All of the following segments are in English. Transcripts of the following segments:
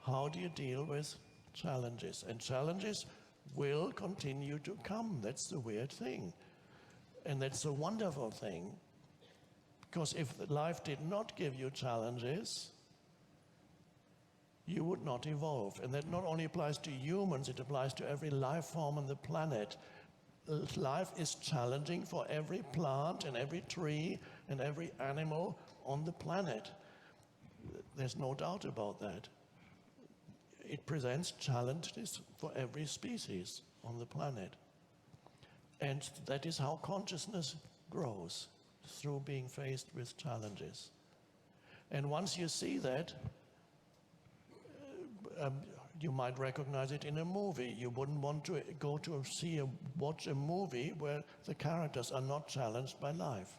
how do you deal with challenges? And challenges will continue to come. That's the weird thing. And that's the wonderful thing. Because if life did not give you challenges, you would not evolve. And that not only applies to humans, it applies to every life form on the planet. Life is challenging for every plant and every tree and every animal on the planet. There's no doubt about that. It presents challenges for every species on the planet. And that is how consciousness grows, through being faced with challenges. And once you see that, you might recognize it in a movie. You wouldn't want to go to watch a movie where the characters are not challenged by life.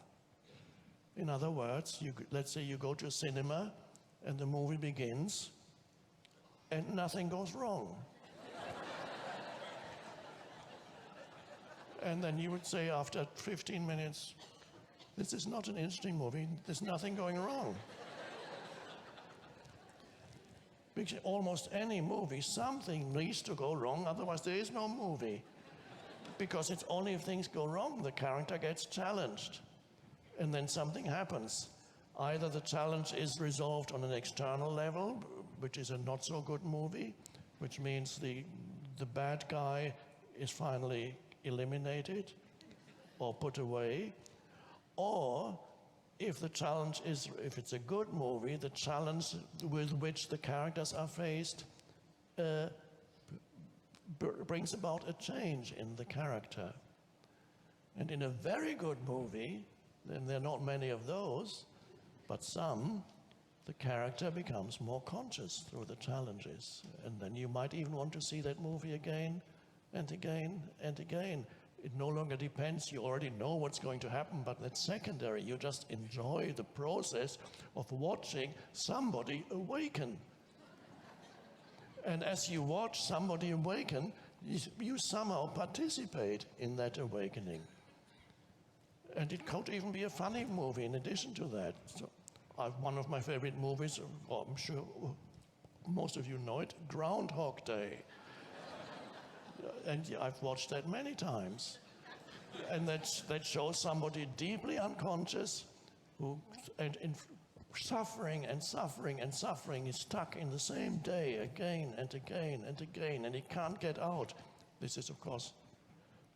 In other words, let's say you go to a cinema and the movie begins and nothing goes wrong. And then you would say after 15 minutes, this is not an interesting movie, there's nothing going wrong. Because almost any movie, something needs to go wrong, otherwise there is no movie. Because it's only if things go wrong, the character gets challenged. And then something happens. Either the challenge is resolved on an external level, which is a not so good movie, which means the bad guy is finally eliminated or put away, or if the challenge is, if it's a good movie, the challenge with which the characters are faced brings about a change in the character. And in a very good movie, and there are not many of those, but some, the character becomes more conscious through the challenges. And then you might even want to see that movie again and again and again. It no longer depends, you already know what's going to happen, but that's secondary. You just enjoy the process of watching somebody awaken. And as you watch somebody awaken, you somehow participate in that awakening. And it could even be a funny movie in addition to that. So, one of my favorite movies, I'm sure most of you know it, Groundhog Day. And I've watched that many times. And that shows somebody deeply unconscious who, and suffering and suffering and suffering, is stuck in the same day again and again and again, and he can't get out. This is, of course,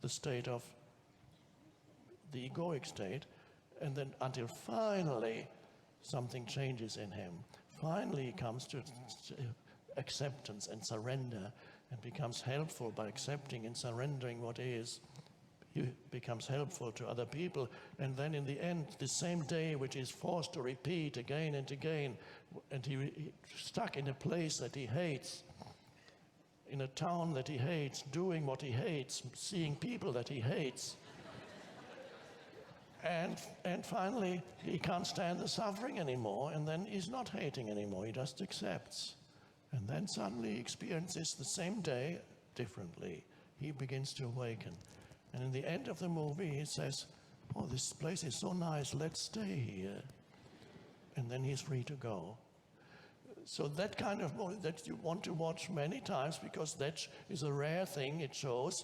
the state of the egoic state. And then until finally something changes in him. Finally he comes to acceptance and surrender, and becomes helpful by accepting and surrendering what is. He becomes helpful to other people, and then in the end, the same day which is forced to repeat again and again, and he's stuck in a place that he hates, in a town that he hates, doing what he hates, seeing people that he hates. And finally, he can't stand the suffering anymore, and then he's not hating anymore, he just accepts. And then suddenly he experiences the same day differently. He begins to awaken. And in the end of the movie, he says, oh, this place is so nice, let's stay here. And then he's free to go. So that kind of movie that you want to watch many times, because that is a rare thing. It shows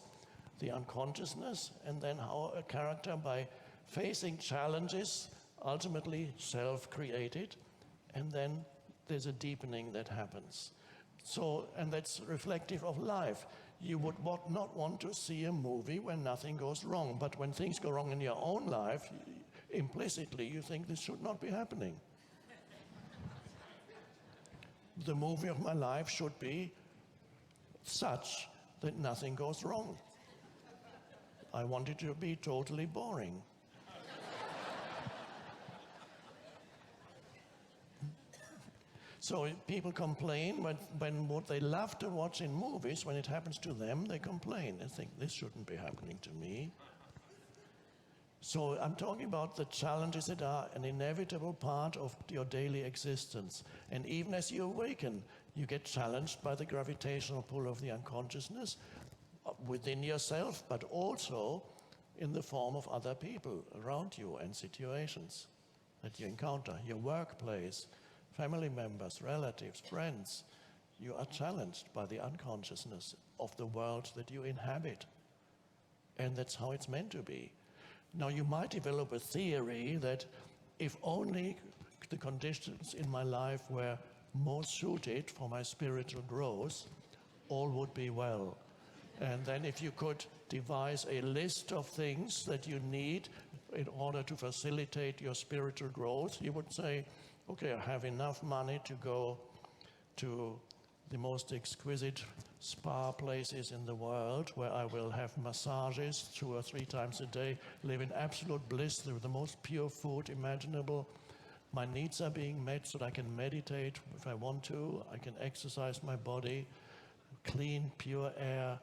the unconsciousness, and then how a character, by facing challenges, ultimately self-created, and then there's a deepening that happens. So, and that's reflective of life. You would not want to see a movie when nothing goes wrong, but when things go wrong in your own life, implicitly you think this should not be happening. The movie of my life should be such that nothing goes wrong. I want it to be totally boring. So people complain when what they love to watch in movies, when it happens to them, they complain and think, this shouldn't be happening to me. So I'm talking about the challenges that are an inevitable part of your daily existence. And even as you awaken, you get challenged by the gravitational pull of the unconsciousness within yourself, but also in the form of other people around you and situations that you encounter, your workplace, family members, relatives, friends. You are challenged by the unconsciousness of the world that you inhabit. And that's how it's meant to be. Now, you might develop a theory that if only the conditions in my life were more suited for my spiritual growth, all would be well. And then if you could devise a list of things that you need in order to facilitate your spiritual growth, you would say, okay, I have enough money to go to the most exquisite spa places in the world where I will have massages 2 or 3 times a day, live in absolute bliss with the most pure food imaginable. My needs are being met so that I can meditate if I want to, I can exercise my body, clean, pure air,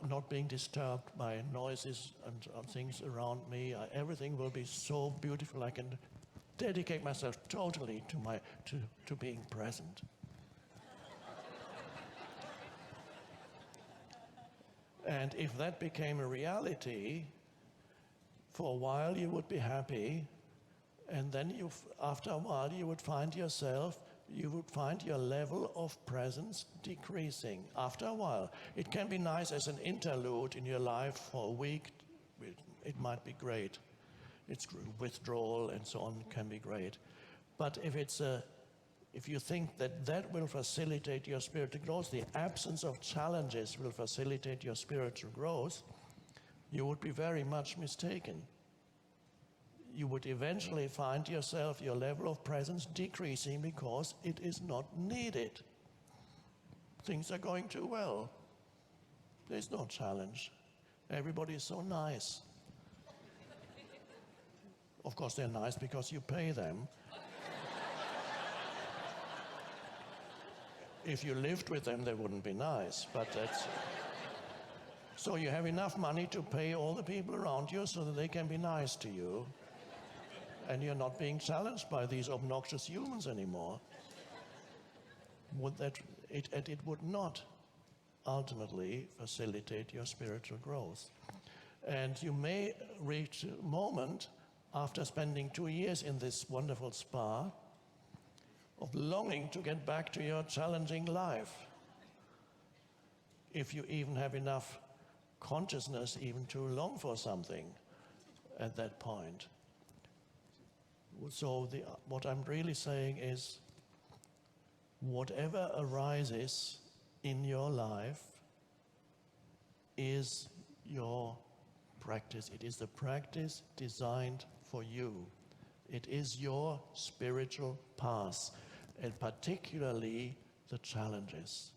not being disturbed by noises and things around me. Everything will be so beautiful. I can dedicate myself totally to being present. And if that became a reality, for a while you would be happy, and then after a while you would find your level of presence decreasing. After a while, it can be nice as an interlude in your life for a week. It might be great. It's withdrawal and so on can be great. But if you think that will facilitate your spiritual growth, the absence of challenges will facilitate your spiritual growth, you would be very much mistaken. You would eventually find yourself, your level of presence decreasing because it is not needed. Things are going too well. There's no challenge. Everybody is so nice. Of course, they're nice because you pay them. If you lived with them, they wouldn't be nice, but that's... So you have enough money to pay all the people around you so that they can be nice to you. And you're not being challenged by these obnoxious humans anymore. It would not ultimately facilitate your spiritual growth. And you may reach a moment after spending 2 years in this wonderful spa of longing to get back to your challenging life. If you even have enough consciousness even to long for something at that point. So what I'm really saying is, whatever arises in your life is your practice. It is the practice designed for you. It is your spiritual path, and particularly the challenges.